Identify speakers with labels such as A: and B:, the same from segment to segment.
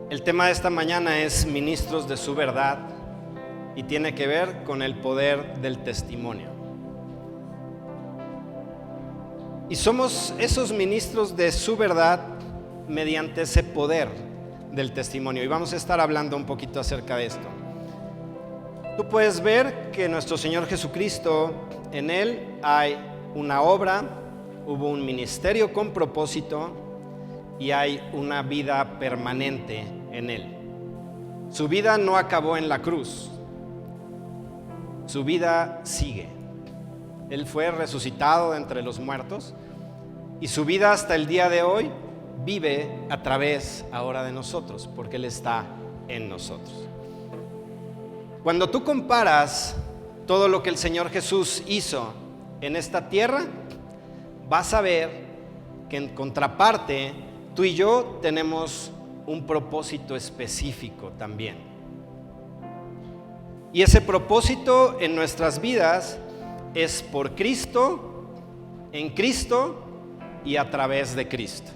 A: El tema de esta mañana es ministros de su verdad y tiene que ver con el poder del testimonio. Y somos esos ministros de su verdad mediante ese poder del testimonio. Y vamos a estar hablando un poquito acerca de esto. Tú puedes ver que nuestro Señor Jesucristo, en Él hay una obra, hubo un ministerio con propósito y hay una vida permanente en Él. Su vida no acabó en la cruz, su vida sigue. Él fue resucitado de entre los muertos y su vida hasta el día de hoy vive a través ahora de nosotros, porque Él está en nosotros. Cuando tú comparas todo lo que el Señor Jesús hizo en esta tierra, vas a ver que en contraparte, tú y yo tenemos un propósito específico también. Y ese propósito en nuestras vidas es por Cristo, en Cristo y a través de Cristo.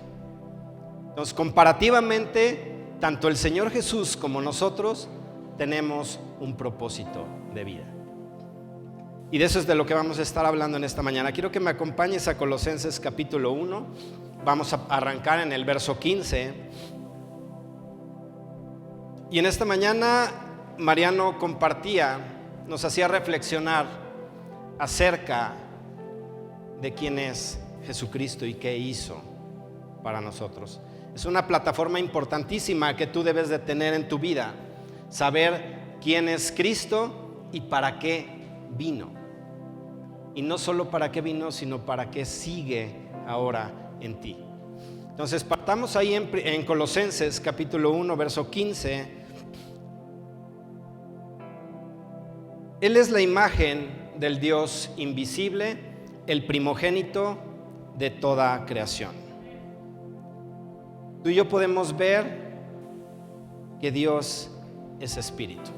A: Entonces, comparativamente, tanto el Señor Jesús como nosotros tenemos un propósito de vida. Y de eso es de lo que vamos a estar hablando en esta mañana. Quiero que me acompañes a Colosenses capítulo 1. Vamos a arrancar en el verso 15. Y en esta mañana Mariano nos hacía reflexionar acerca de quién es Jesucristo y qué hizo para nosotros. Es una plataforma importantísima que tú debes de tener en tu vida. Saber quién es Cristo y para qué vino. Y no solo para qué vino, sino para qué sigue ahora en ti. Entonces partamos ahí en Colosenses capítulo 1, verso 15. Él es la imagen del Dios invisible, el primogénito de toda creación. Tú y yo podemos ver que Dios es espíritu.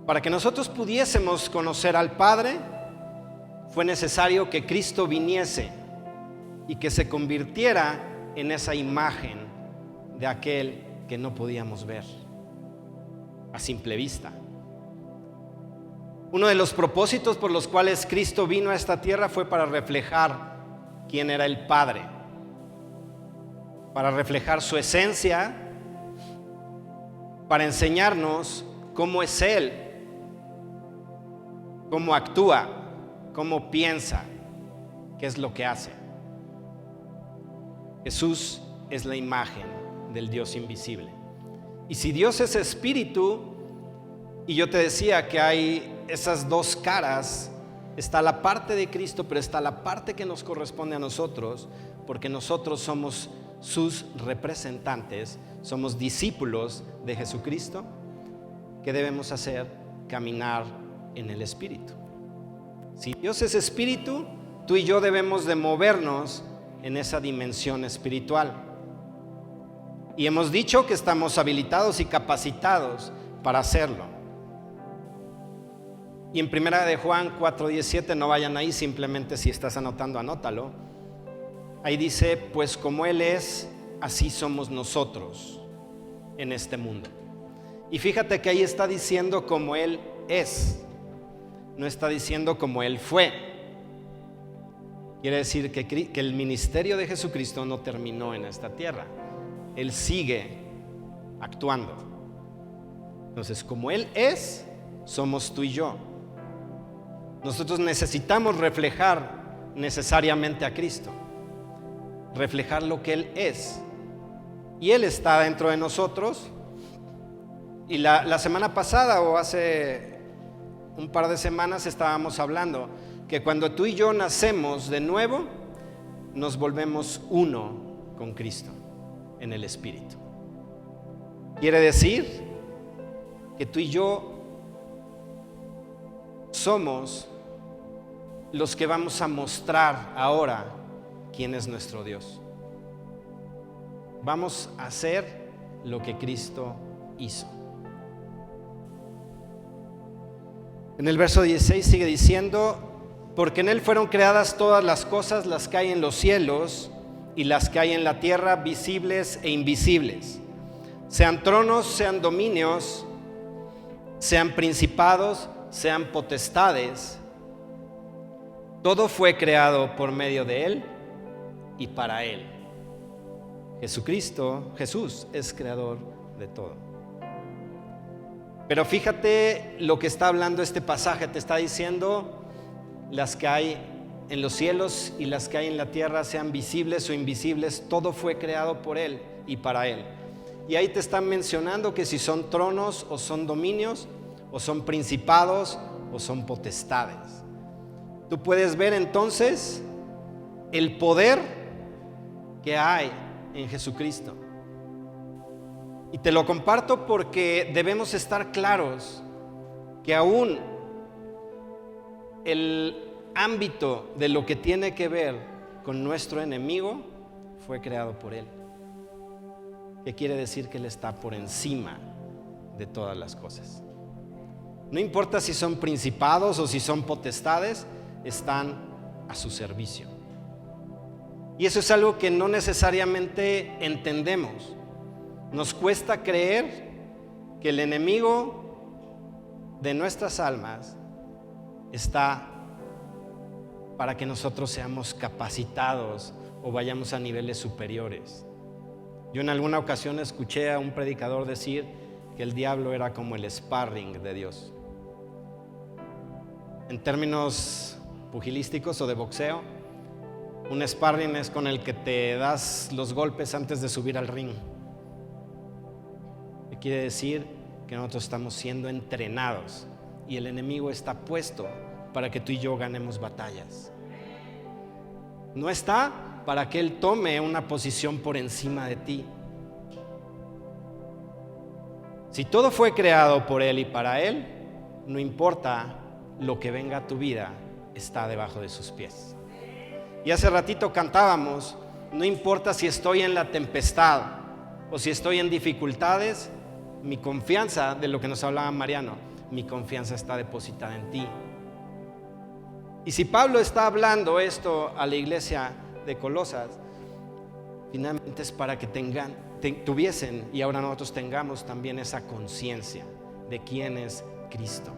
A: Para que nosotros pudiésemos conocer al Padre, fue necesario que Cristo viniese y que se convirtiera en esa imagen de aquel que no podíamos ver a simple vista. Uno de los propósitos por los cuales Cristo vino a esta tierra fue para reflejar quién era el Padre, para reflejar su esencia, para enseñarnos cómo es Él, cómo actúa, cómo piensa, qué es lo que hace. Jesús es la imagen del Dios invisible. Y si Dios es espíritu, y yo te decía que hay esas dos caras, está la parte de Cristo, pero está la parte que nos corresponde a nosotros, porque nosotros somos sus representantes, somos discípulos de Jesucristo. ¿Qué debemos hacer? Caminar en el Espíritu. Si Dios es Espíritu, tú y yo debemos de movernos en esa dimensión espiritual. Y hemos dicho que estamos habilitados y capacitados para hacerlo. Y en 1 de Juan 4:17, no vayan ahí, simplemente si estás anotando, anótalo. Ahí dice, pues como Él es, así somos nosotros en este mundo. Y fíjate que ahí está diciendo como Él es, no está diciendo como Él fue. Quiere decir que el ministerio de Jesucristo no terminó en esta tierra. Él sigue actuando. Entonces, como Él es, somos tú y yo. Nosotros necesitamos reflejar necesariamente a Cristo, reflejar lo que Él es. Y Él está dentro de nosotros. Y la semana pasada o hace un par de semanas estábamos hablando que cuando tú y yo nacemos de nuevo, nos volvemos uno con Cristo en el Espíritu. Quiere decir que tú y yo somos los que vamos a mostrar ahora quién es nuestro Dios. Vamos a hacer lo que Cristo hizo. En el verso 16 sigue diciendo, porque en Él fueron creadas todas las cosas, las que hay en los cielos y las que hay en la tierra, visibles e invisibles. Sean tronos, sean dominios, sean principados, sean potestades. Todo fue creado por medio de Él y para Él. Jesús es creador de todo. Pero fíjate lo que está hablando este pasaje. Te está diciendo: las que hay en los cielos y las que hay en la tierra, sean visibles o invisibles, todo fue creado por Él y para Él. Y ahí te están mencionando que si son tronos o son dominios, o son principados o son potestades. Tú puedes ver entonces el poder que hay en Jesucristo. Y te lo comparto porque debemos estar claros que aún el ámbito de lo que tiene que ver con nuestro enemigo fue creado por Él. ¿Qué quiere decir? Que Él está por encima de todas las cosas. No importa si son principados o si son potestades, están a su servicio. Y eso es algo que no necesariamente entendemos. Nos cuesta creer que el enemigo de nuestras almas está para que nosotros seamos capacitados o vayamos a niveles superiores. Yo en alguna ocasión escuché a un predicador decir que el diablo era como el sparring de Dios. En términos pugilísticos o de boxeo, un sparring es con el que te das los golpes antes de subir al ring. ¿Qué quiere decir? Que nosotros estamos siendo entrenados y el enemigo está puesto para que tú y yo ganemos batallas. No está para que Él tome una posición por encima de ti. Si todo fue creado por Él y para Él, no importa lo que venga a tu vida, está debajo de sus pies. Y hace ratito cantábamos: no importa si estoy en la tempestad o si estoy en dificultades, mi confianza, de lo que nos hablaba Mariano, mi confianza está depositada en ti. Y si Pablo está hablando esto a la iglesia de Colosas, finalmente es para que tuviesen, y ahora nosotros tengamos también esa conciencia de quién es Cristo.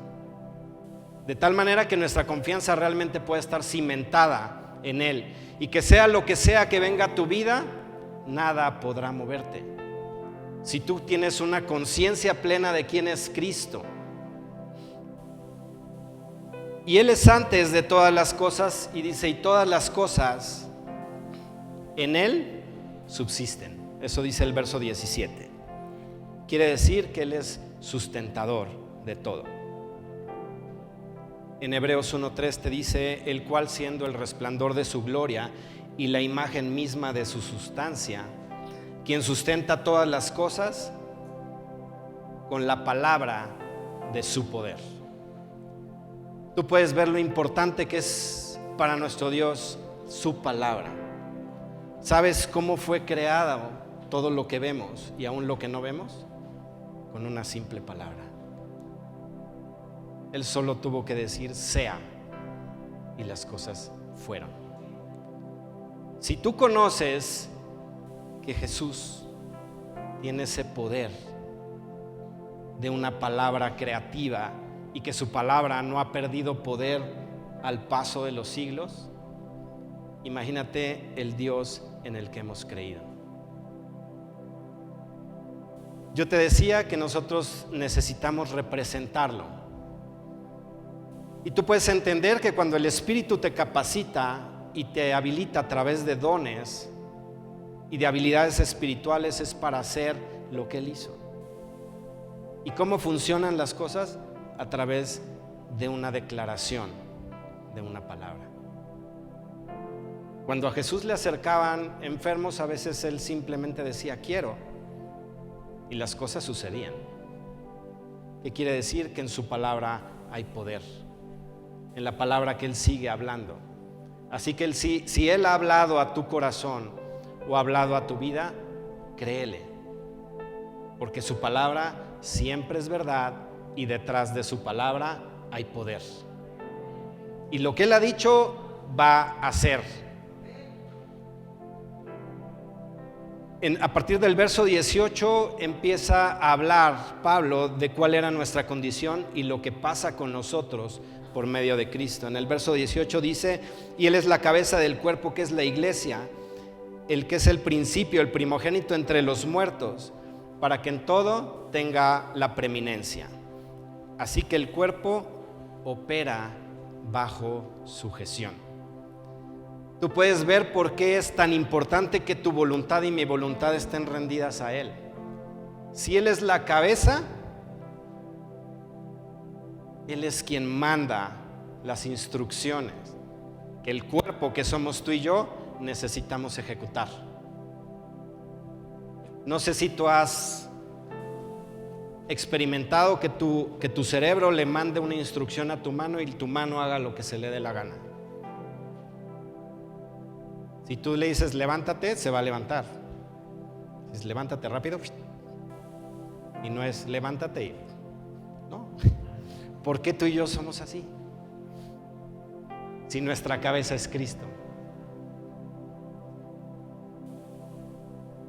A: De tal manera que nuestra confianza realmente pueda estar cimentada en Él, y que sea lo que sea que venga a tu vida, nada podrá moverte. Si tú tienes una conciencia plena de quién es Cristo, y Él es antes de todas las cosas, y dice: y todas las cosas en Él subsisten. Eso dice el verso 17. Quiere decir que Él es sustentador de todo. En Hebreos 1:3 te dice: el cual, siendo el resplandor de su gloria y la imagen misma de su sustancia, quien sustenta todas las cosas con la palabra de su poder. Tú puedes ver lo importante que es para nuestro Dios su palabra. ¿Sabes cómo fue creado todo lo que vemos y aún lo que no vemos? Con una simple palabra. Él solo tuvo que decir: sea, y las cosas fueron. Si tú conoces que Jesús tiene ese poder de una palabra creativa y que su palabra no ha perdido poder al paso de los siglos, imagínate el Dios en el que hemos creído. Yo te decía que nosotros necesitamos representarlo. Y tú puedes entender que cuando el Espíritu te capacita y te habilita a través de dones y de habilidades espirituales, es para hacer lo que Él hizo. ¿Y cómo funcionan las cosas? A través de una declaración, de una palabra. Cuando a Jesús le acercaban enfermos, a veces Él simplemente decía: quiero, y las cosas sucedían. ¿Qué quiere decir? Que en su palabra hay poder, en la palabra que Él sigue hablando. Así que si Él ha hablado a tu corazón o ha hablado a tu vida, créele, porque su palabra siempre es verdad y detrás de su palabra hay poder. Y lo que Él ha dicho va a hacer. A partir del verso 18 empieza a hablar Pablo de cuál era nuestra condición y lo que pasa con nosotros por medio de Cristo. En el verso 18 dice: y Él es la cabeza del cuerpo, que es la iglesia, el que es el principio, el primogénito entre los muertos, para que en todo tenga la preeminencia. Así que el cuerpo opera bajo sujeción. Tú puedes ver por qué es tan importante que tu voluntad y mi voluntad estén rendidas a Él. Si Él es la cabeza, Él es quien manda las instrucciones que el cuerpo, que somos tú y yo, necesitamos ejecutar. No sé si tú has experimentado que tu cerebro le mande una instrucción a tu mano y tu mano haga lo que se le dé la gana. Si tú le dices levántate, se va a levantar. Dices levántate rápido, y no es levántate y no. ¿Por qué tú y yo somos así? Si nuestra cabeza es Cristo.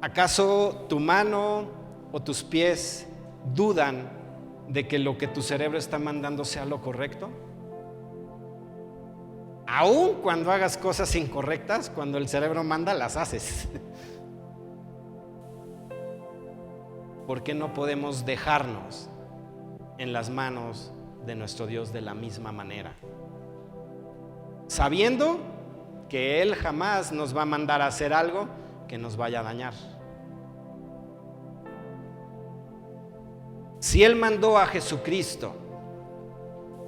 A: ¿Acaso tu mano o tus pies dudan de que lo que tu cerebro está mandando sea lo correcto? Aún cuando hagas cosas incorrectas, cuando el cerebro manda, las haces. ¿Por qué no podemos dejarnos en las manos de nuestro Dios de la misma manera? Sabiendo que Él jamás nos va a mandar a hacer algo que nos vaya a dañar. Si Él mandó a Jesucristo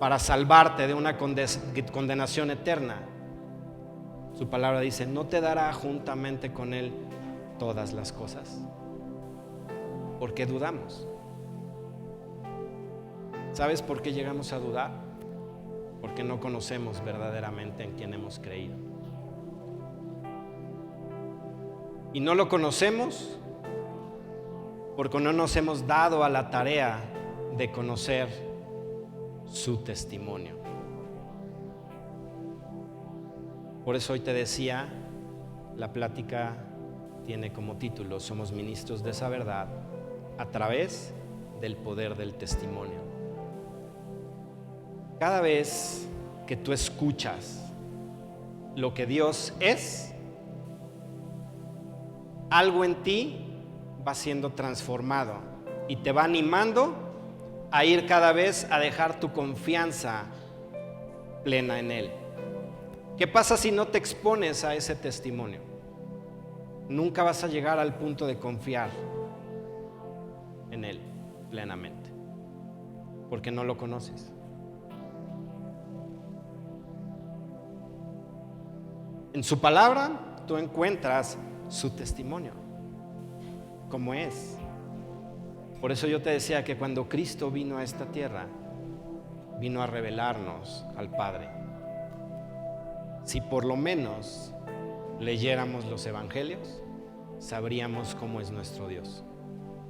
A: para salvarte de una condenación eterna, su palabra dice: no te dará juntamente con Él todas las cosas. ¿Por qué dudamos? ¿Sabes por qué llegamos a dudar? Porque no conocemos verdaderamente en quién hemos creído. Y no lo conocemos porque no nos hemos dado a la tarea de conocer su testimonio. Por eso hoy te decía, la plática tiene como título: somos ministros de esa verdad a través del poder del testimonio. Cada vez que tú escuchas lo que Dios es, algo en ti va siendo transformado y te va animando a ir cada vez a dejar tu confianza plena en Él. ¿Qué pasa si no te expones a ese testimonio? Nunca vas a llegar al punto de confiar en Él plenamente, porque no lo conoces. En su palabra tú encuentras su testimonio, como es. Por eso yo te decía que cuando Cristo vino a esta tierra, vino a revelarnos al Padre. Si por lo menos leyéramos los evangelios, sabríamos cómo es nuestro Dios.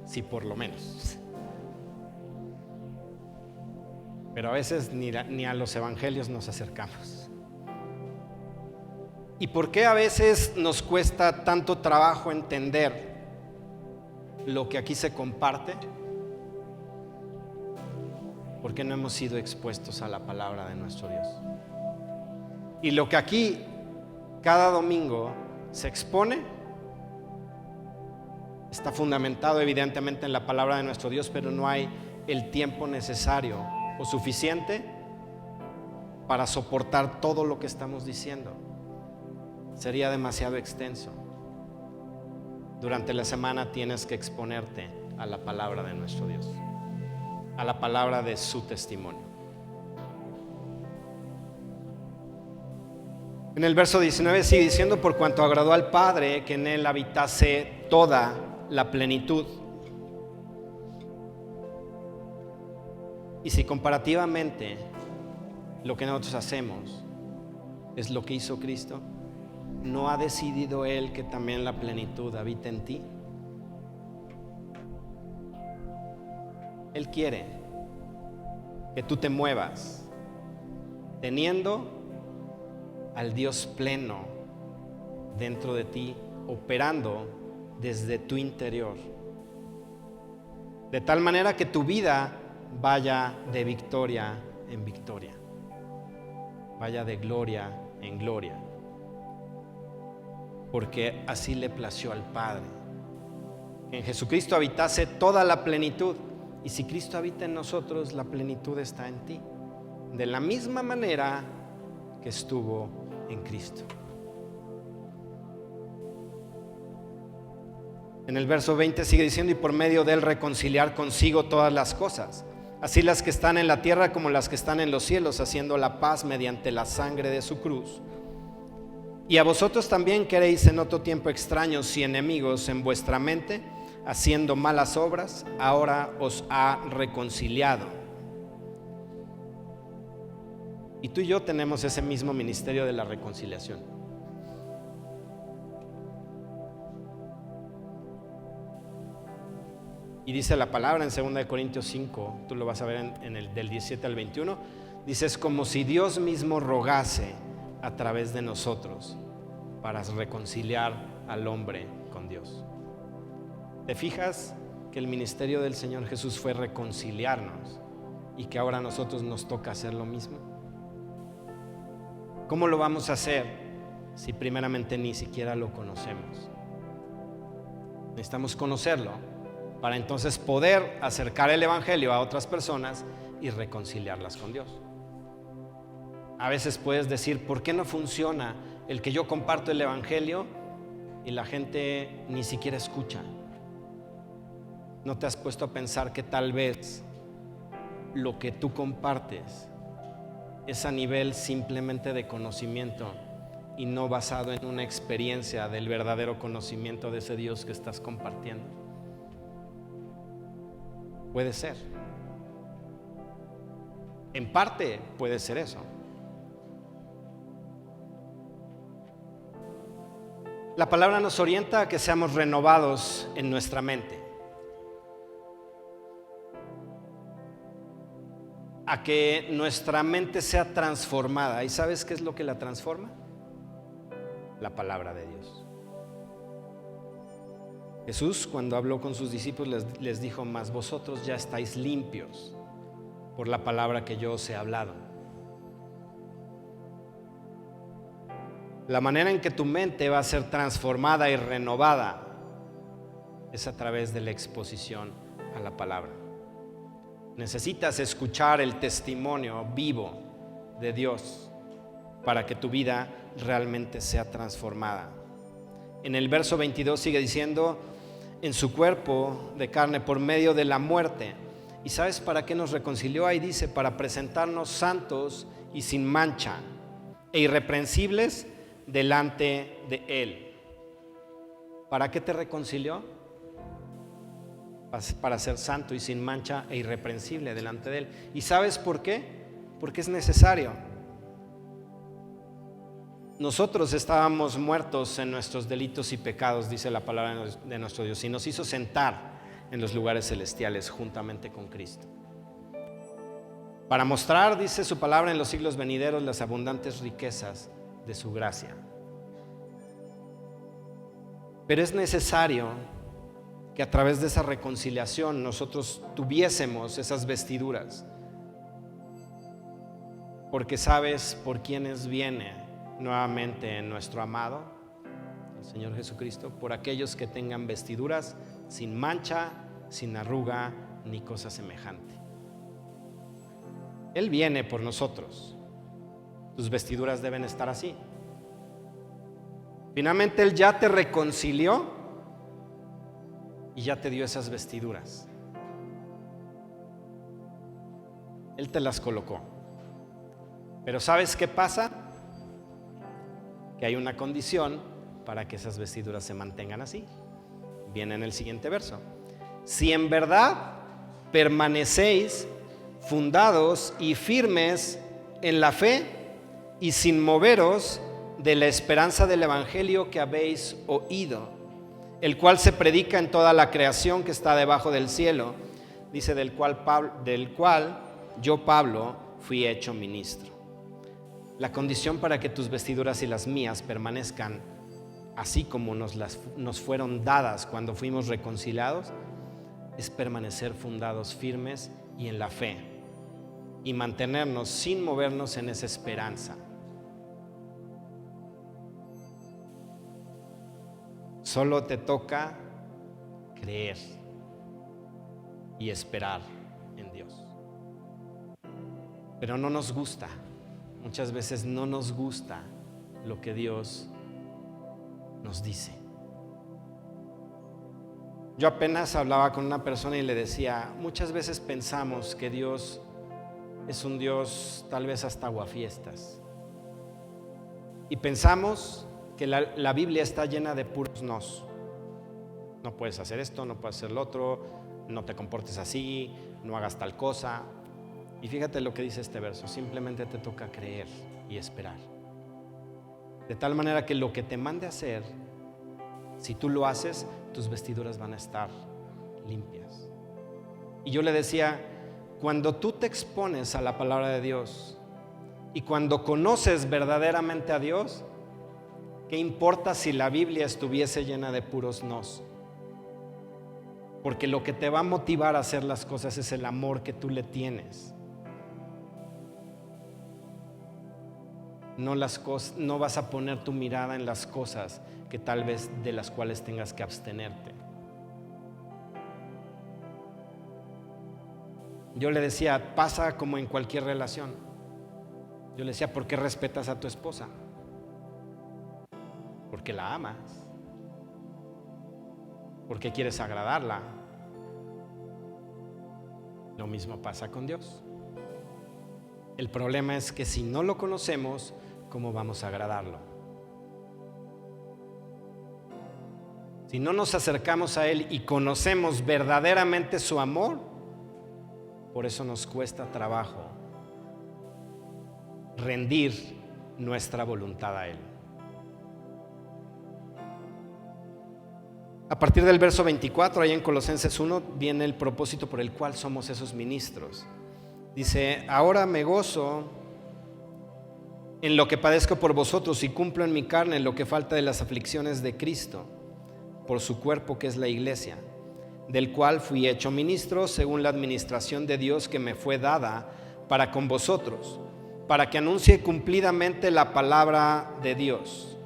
A: Si por lo menos. Pero a veces ni a los evangelios nos acercamos. ¿Y por qué a veces nos cuesta tanto trabajo entender lo que aquí se comparte? Porque no hemos sido expuestos a la palabra de nuestro Dios. Y lo que aquí cada domingo se expone está fundamentado evidentemente en la palabra de nuestro Dios, pero no hay el tiempo necesario o suficiente para soportar todo lo que estamos diciendo. Sería demasiado extenso. Durante la semana tienes que exponerte a la palabra de nuestro Dios, a la palabra de su testimonio. En el verso 19 sigue diciendo: por cuanto agradó al Padre que en Él habitase toda la plenitud. Y si comparativamente lo que nosotros hacemos es lo que hizo Cristo, ¿no ha decidido Él que también la plenitud habita en ti? Él quiere que tú te muevas teniendo al Dios pleno dentro de ti, operando desde tu interior, de tal manera que tu vida vaya de victoria en victoria, vaya de gloria en gloria, porque así le plació al Padre, que en Jesucristo habitase toda la plenitud. Y si Cristo habita en nosotros, la plenitud está en ti, de la misma manera que estuvo en Cristo. En el verso 20 sigue diciendo: y por medio de él reconciliar consigo todas las cosas, así las que están en la tierra como las que están en los cielos, haciendo la paz mediante la sangre de su cruz. Y a vosotros también, que eréis en otro tiempo extraños y enemigos en vuestra mente, haciendo malas obras, ahora os ha reconciliado. Y tú y yo tenemos ese mismo ministerio de la reconciliación. Y dice la palabra en 2 Corintios 5, tú lo vas a ver en el del 17 al 21, dice: es como si Dios mismo rogase a través de nosotros para reconciliar al hombre con Dios. ¿Te fijas que el ministerio del Señor Jesús fue reconciliarnos y que ahora a nosotros nos toca hacer lo mismo? ¿Cómo lo vamos a hacer si primeramente ni siquiera lo conocemos? Necesitamos conocerlo para entonces poder acercar el evangelio a otras personas y reconciliarlas con Dios. A veces puedes decir: ¿por qué no funciona el que yo comparto el evangelio y la gente ni siquiera escucha? ¿No te has puesto a pensar que tal vez lo que tú compartes es a nivel simplemente de conocimiento y no basado en una experiencia del verdadero conocimiento de ese Dios que estás compartiendo? Puede ser. En parte puede ser eso. La palabra nos orienta a que seamos renovados en nuestra mente, a que nuestra mente sea transformada. ¿Y sabes qué es lo que la transforma? La palabra de Dios. Jesús, cuando habló con sus discípulos, les dijo: mas vosotros ya estáis limpios por la palabra que yo os he hablado. La manera en que tu mente va a ser transformada y renovada es a través de la exposición a la palabra. Necesitas escuchar el testimonio vivo de Dios para que tu vida realmente sea transformada. En el verso 22 sigue diciendo: en su cuerpo de carne por medio de la muerte. ¿Y sabes para qué nos reconcilió? Ahí dice: para presentarnos santos y sin mancha e irreprensibles delante de él. ¿Para qué te reconcilió? Para ser santo y sin mancha e irreprensible delante de él. ¿Y sabes por qué? Porque es necesario. Nosotros estábamos muertos en nuestros delitos y pecados, dice la palabra de nuestro Dios, y nos hizo sentar en los lugares celestiales juntamente con Cristo, para mostrar, dice su palabra, en los siglos venideros las abundantes riquezas de su gracia. Pero es necesario que a través de esa reconciliación nosotros tuviésemos esas vestiduras, porque ¿sabes por quiénes viene nuevamente nuestro amado, el Señor Jesucristo? Por aquellos que tengan vestiduras sin mancha, sin arruga, ni cosa semejante. Él viene por nosotros. Tus vestiduras deben estar así. Finalmente Él ya te reconcilió y ya te dio esas vestiduras. Él te las colocó. Pero ¿sabes qué pasa? Que hay una condición para que esas vestiduras se mantengan así. Viene en el siguiente verso: si en verdad permanecéis fundados y firmes en la fe y sin moveros de la esperanza del evangelio que habéis oído, el cual se predica en toda la creación que está debajo del cielo, dice, del cual yo, Pablo, fui hecho ministro. La condición para que tus vestiduras y las mías permanezcan así como nos fueron dadas cuando fuimos reconciliados, es permanecer fundados firmes y en la fe y mantenernos sin movernos en esa esperanza. Solo te toca creer y esperar en Dios. Pero no nos gusta, muchas veces no nos gusta lo que Dios nos dice. Yo apenas hablaba con una persona y le decía, muchas veces pensamos que Dios es un Dios tal vez hasta aguafiestas. Y pensamos que la Biblia está llena de puros nos. No puedes hacer esto, no puedes hacer lo otro, no te comportes así, no hagas tal cosa. Y fíjate lo que dice este verso, simplemente te toca creer y esperar. De tal manera que lo que te mande a hacer, si tú lo haces, tus vestiduras van a estar limpias. Y yo le decía, cuando tú te expones a la palabra de Dios y cuando conoces verdaderamente a Dios, ¿qué importa si la Biblia estuviese llena de puros nos? Porque lo que te va a motivar a hacer las cosas es el amor que tú le tienes. No vas a poner tu mirada en las cosas que tal vez de las cuales tengas que abstenerte. Yo le decía, pasa como en cualquier relación. Yo le decía, ¿por qué respetas a tu esposa? Porque la amas. Porque quieres agradarla. Lo mismo pasa con Dios. El problema es que si no lo conocemos, ¿cómo vamos a agradarlo? Si no nos acercamos a Él y conocemos verdaderamente su amor, por eso nos cuesta trabajo rendir nuestra voluntad a Él. A partir del verso 24, ahí en Colosenses 1, viene el propósito por el cual somos esos ministros. Dice, ahora me gozo en lo que padezco por vosotros y cumplo en mi carne lo que falta de las aflicciones de Cristo, por su cuerpo que es la iglesia, del cual fui hecho ministro según la administración de Dios que me fue dada para con vosotros, para que anuncie cumplidamente la palabra de Dios.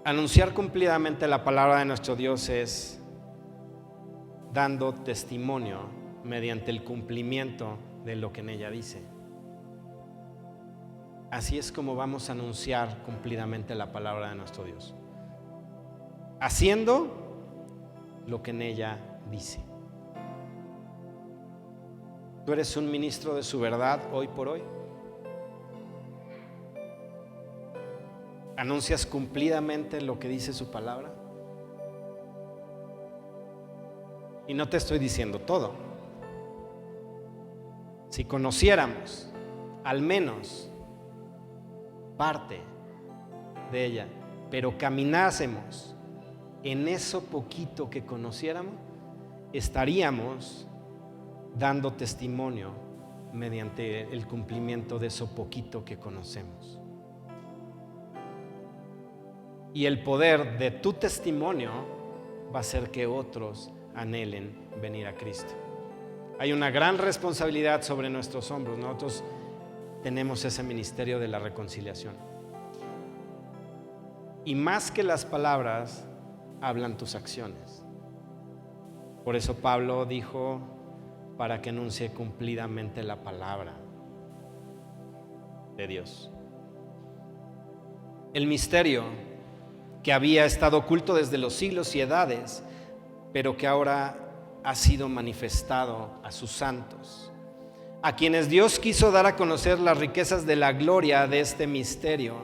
A: Anunciar cumplidamente la palabra de nuestro Dios es dando testimonio mediante el cumplimiento de lo que en ella dice. Así es como vamos a anunciar cumplidamente la palabra de nuestro Dios, haciendo lo que en ella dice. ¿Tú eres un ministro de su verdad hoy por hoy? ¿Anuncias cumplidamente lo que dice su palabra? Y no te estoy diciendo todo. Si conociéramos al menos parte de ella, pero caminásemos en eso poquito que conociéramos, estaríamos dando testimonio mediante el cumplimiento de eso poquito que conocemos. Y el poder de tu testimonio va a hacer que otros anhelen venir a Cristo. Hay una gran responsabilidad sobre nuestros hombros. Nosotros tenemos ese ministerio de la reconciliación. Y más que las palabras, hablan tus acciones. Por eso Pablo dijo, para que anuncie cumplidamente la palabra de Dios. El misterio que había estado oculto desde los siglos y edades, pero que ahora ha sido manifestado a sus santos, a quienes Dios quiso dar a conocer las riquezas de la gloria de este misterio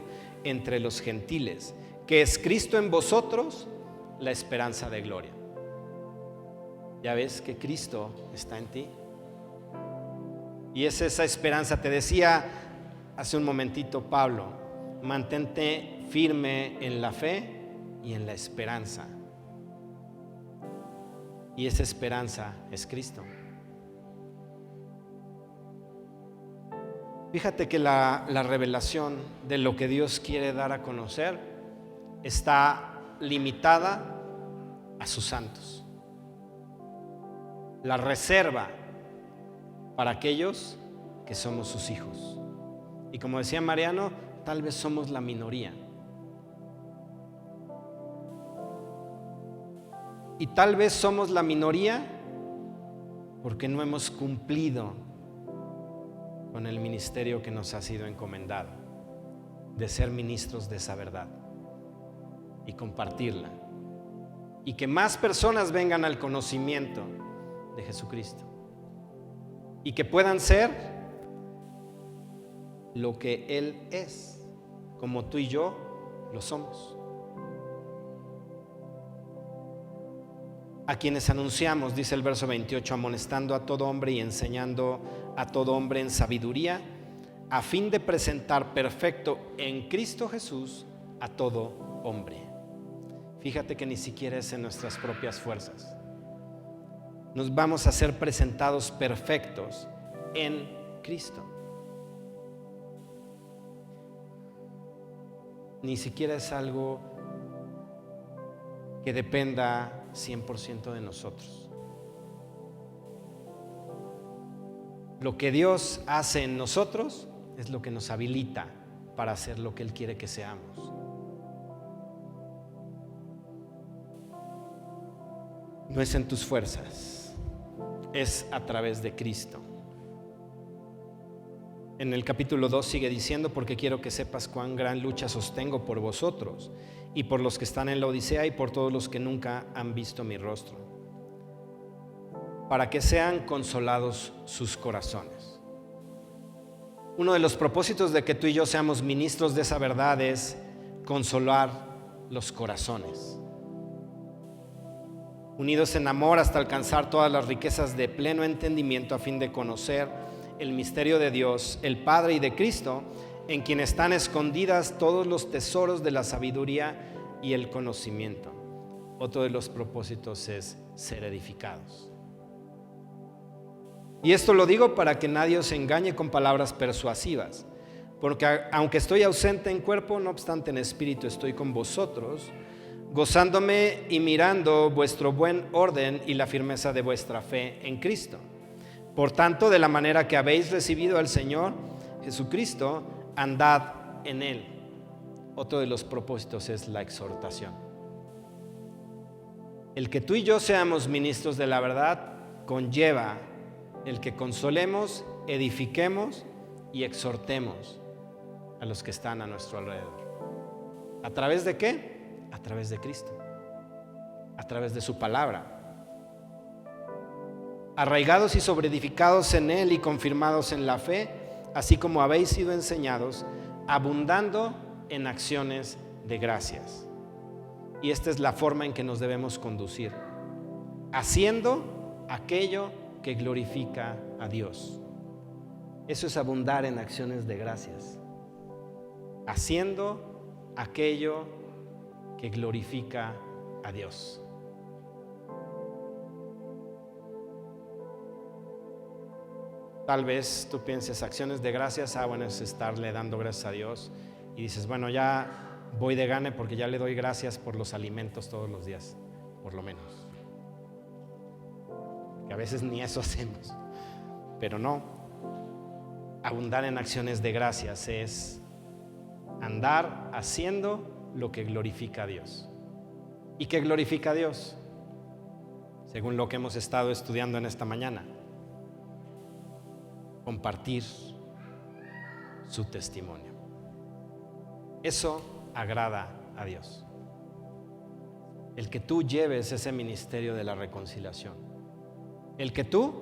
A: entre los gentiles, que es Cristo en vosotros, la esperanza de gloria. Ya ves que Cristo está en ti. Y es esa esperanza. Te decía hace un momentito Pablo, mantente firme en la fe y en la esperanza. Y esa esperanza es Cristo. Fíjate que la revelación de lo que Dios quiere dar a conocer está limitada a sus santos. La reserva para aquellos que somos sus hijos. Y como decía Mariano, tal vez somos la minoría. Y tal vez somos la minoría porque no hemos cumplido con el ministerio que nos ha sido encomendado, de ser ministros de esa verdad y compartirla. Y que más personas vengan al conocimiento de Jesucristo. Y que puedan ser lo que Él es, como tú y yo lo somos. A quienes anunciamos, dice el verso 28, amonestando a todo hombre y enseñando a todo hombre en sabiduría, a fin de presentar perfecto en Cristo Jesús a todo hombre. Fíjate que ni siquiera es en nuestras propias fuerzas. Nos vamos a ser presentados perfectos en Cristo. Ni siquiera es algo que dependa 100% de nosotros. Lo que Dios hace en nosotros es lo que nos habilita para hacer lo que Él quiere que seamos. No es en tus fuerzas, es a través de Cristo. En el capítulo 2 sigue diciendo, porque quiero que sepas cuán gran lucha sostengo por vosotros y por los que están en la Odisea y por todos los que nunca han visto mi rostro, para que sean consolados sus corazones. Uno de los propósitos de que tú y yo seamos ministros de esa verdad es consolar los corazones. Unidos en amor hasta alcanzar todas las riquezas de pleno entendimiento a fin de conocer el misterio de Dios, el Padre y de Cristo, en quien están escondidas todos los tesoros de la sabiduría y el conocimiento. Otro de los propósitos es ser edificados. Y esto lo digo para que nadie os engañe con palabras persuasivas, porque aunque estoy ausente en cuerpo, no obstante en espíritu estoy con vosotros, gozándome y mirando vuestro buen orden y la firmeza de vuestra fe en Cristo. Por tanto, de la manera que habéis recibido al Señor Jesucristo, andad en Él. Otro de los propósitos es la exhortación. El que tú y yo seamos ministros de la verdad conlleva el que consolemos, edifiquemos y exhortemos a los que están a nuestro alrededor. ¿A través de qué? A través de Cristo, a través de su palabra. Arraigados y sobreedificados en Él y confirmados en la fe, así como habéis sido enseñados, abundando en acciones de gracias. Y esta es la forma en que nos debemos conducir, haciendo aquello que glorifica a Dios. Eso es abundar en acciones de gracias, haciendo aquello que glorifica a Dios. Tal vez tú pienses acciones de gracias, bueno, es estarle dando gracias a Dios y dices, bueno, ya voy de gane porque ya le doy gracias por los alimentos todos los días, por lo menos. Que a veces ni eso hacemos, pero no. Abundar en acciones de gracias es andar haciendo lo que glorifica a Dios. ¿Y qué glorifica a Dios? Según lo que hemos estado estudiando en esta mañana, compartir su testimonio. Eso agrada a Dios. El que tú lleves ese ministerio de la reconciliación, el que tú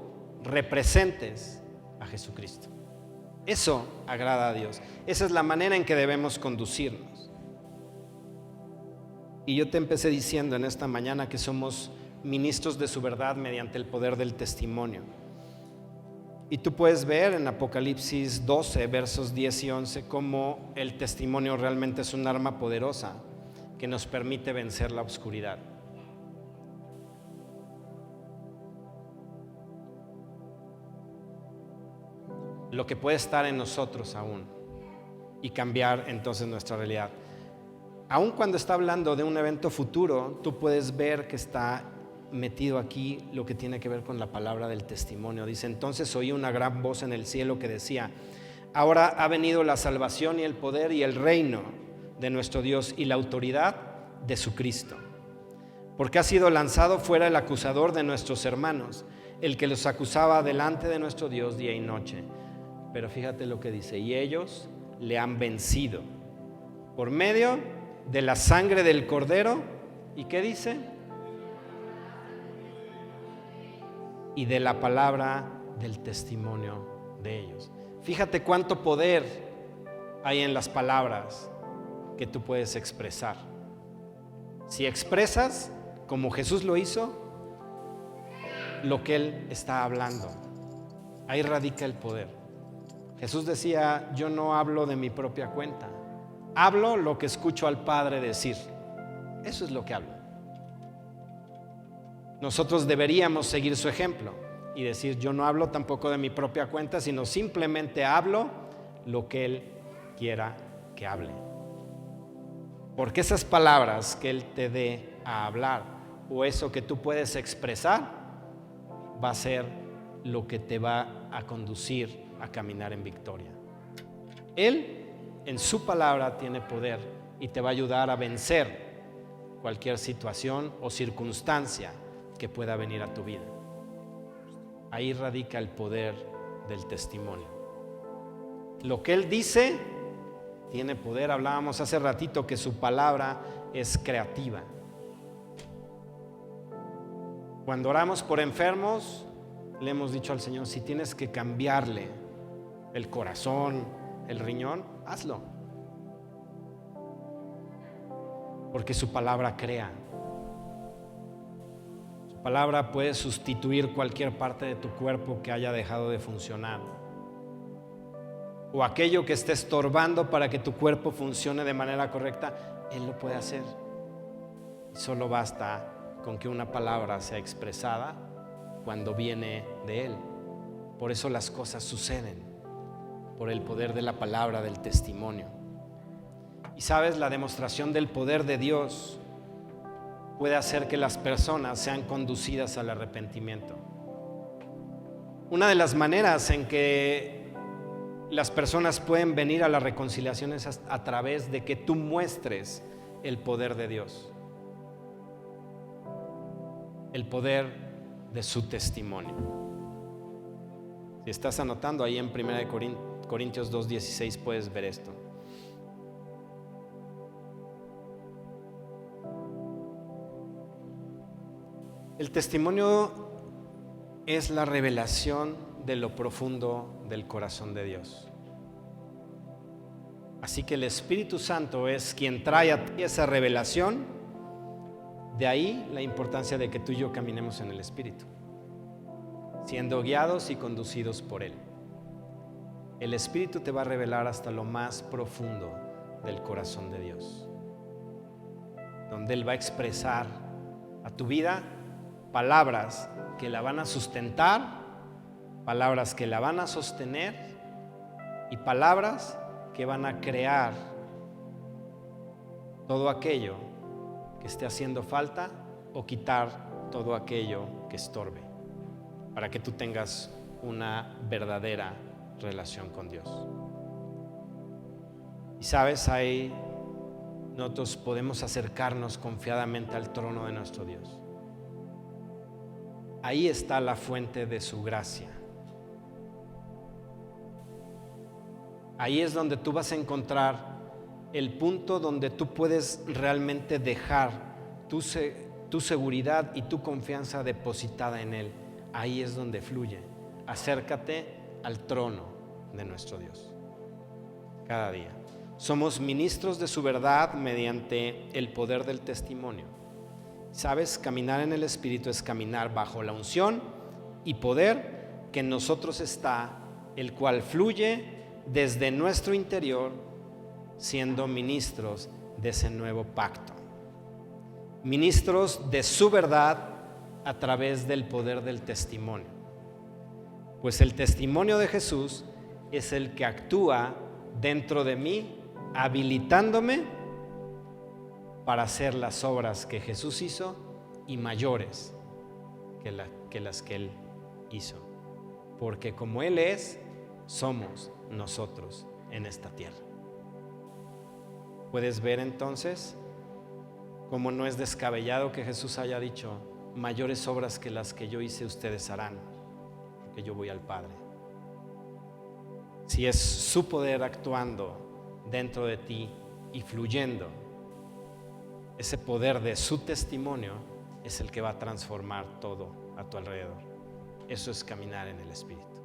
A: representes a Jesucristo, eso agrada a Dios. Esa es la manera en que debemos conducirnos. Y yo te empecé diciendo en esta mañana que somos ministros de su verdad mediante el poder del testimonio. Y tú puedes ver en Apocalipsis 12, versos 10 y 11, cómo el testimonio realmente es un arma poderosa que nos permite vencer la oscuridad. lo que puede estar en nosotros aún y cambiar entonces nuestra realidad. Aun cuando está hablando de un evento futuro, tú puedes ver que está metido aquí lo que tiene que ver con la palabra del testimonio. Dice: entonces oí una gran voz en el cielo que decía: ahora ha venido la salvación y el poder y el reino de nuestro Dios y la autoridad de su Cristo, porque ha sido lanzado fuera el acusador de nuestros hermanos, el que los acusaba delante de nuestro Dios día y noche. Pero fíjate lo que dice: y ellos le han vencido por medio de la sangre del Cordero. ¿Y qué dice? Y de la palabra del testimonio de ellos. Fíjate cuánto poder hay en las palabras que tú puedes expresar. Si expresas como Jesús lo hizo, lo que Él está hablando, ahí radica el poder. Jesús decía: yo no hablo de mi propia cuenta, hablo lo que escucho al Padre decir. Eso es lo que hablo. Nosotros deberíamos seguir su ejemplo y decir: yo no hablo tampoco de mi propia cuenta, sino simplemente hablo lo que Él quiera que hable. Porque esas palabras que Él te dé a hablar, o eso que tú puedes expresar, va a ser lo que te va a conducir a caminar en victoria. Él en su palabra tiene poder y te va a ayudar a vencer cualquier situación o circunstancia que pueda venir a tu vida. Ahí radica el poder del testimonio. Lo que Él dice tiene poder. Hablábamos hace ratito que su palabra es creativa. Cuando oramos por enfermos, le hemos dicho al Señor: si tienes que cambiarle el corazón, el riñón, hazlo. Porque su palabra crea. Su palabra puede sustituir cualquier parte de tu cuerpo que haya dejado de funcionar, o aquello que esté estorbando para que tu cuerpo funcione de manera correcta. Él lo puede hacer. Solo basta con que una palabra sea expresada cuando viene de Él. Por eso las cosas suceden, por el poder de la palabra del testimonio. Y sabes, la demostración del poder de Dios puede hacer que las personas sean conducidas al arrepentimiento. Una de las maneras en que las personas pueden venir a la reconciliación es a través de que tú muestres el poder de Dios, el poder de su testimonio. Si estás anotando, ahí en 1 Corintios 2:16 puedes ver esto. El testimonio es la revelación de lo profundo del corazón de Dios. Así que el Espíritu Santo es quien trae a ti esa revelación. De ahí la importancia de que tú y yo caminemos en el Espíritu, siendo guiados y conducidos por Él. El Espíritu te va a revelar hasta lo más profundo del corazón de Dios, donde Él va a expresar a tu vida palabras que la van a sustentar, palabras que la van a sostener y palabras que van a crear todo aquello que esté haciendo falta o quitar todo aquello que estorbe, para que tú tengas una verdadera relación con Dios. Y sabes, ahí nosotros podemos acercarnos confiadamente al trono de nuestro Dios. Ahí está la fuente de su gracia. Ahí es donde tú vas a encontrar el punto donde tú puedes realmente dejar tu seguridad y tu confianza depositada en Él. Ahí es donde fluye. Acércate al trono de nuestro Dios cada día. Somos ministros de su verdad mediante el poder del testimonio. Sabes, caminar en el Espíritu es caminar bajo la unción y poder que en nosotros está, el cual fluye desde nuestro interior, siendo ministros de ese nuevo pacto, ministros de su verdad a través del poder del testimonio. Pues el testimonio de Jesús es el que actúa dentro de mí, habilitándome para hacer las obras que Jesús hizo y mayores que las que Él hizo. Porque como Él es, somos nosotros en esta tierra. ¿Puedes ver entonces cómo no es descabellado que Jesús haya dicho: mayores obras que las que yo hice ustedes harán, porque yo voy al Padre? Si es su poder actuando dentro de ti y fluyendo, ese poder de su testimonio es el que va a transformar todo a tu alrededor. Eso es caminar en el Espíritu.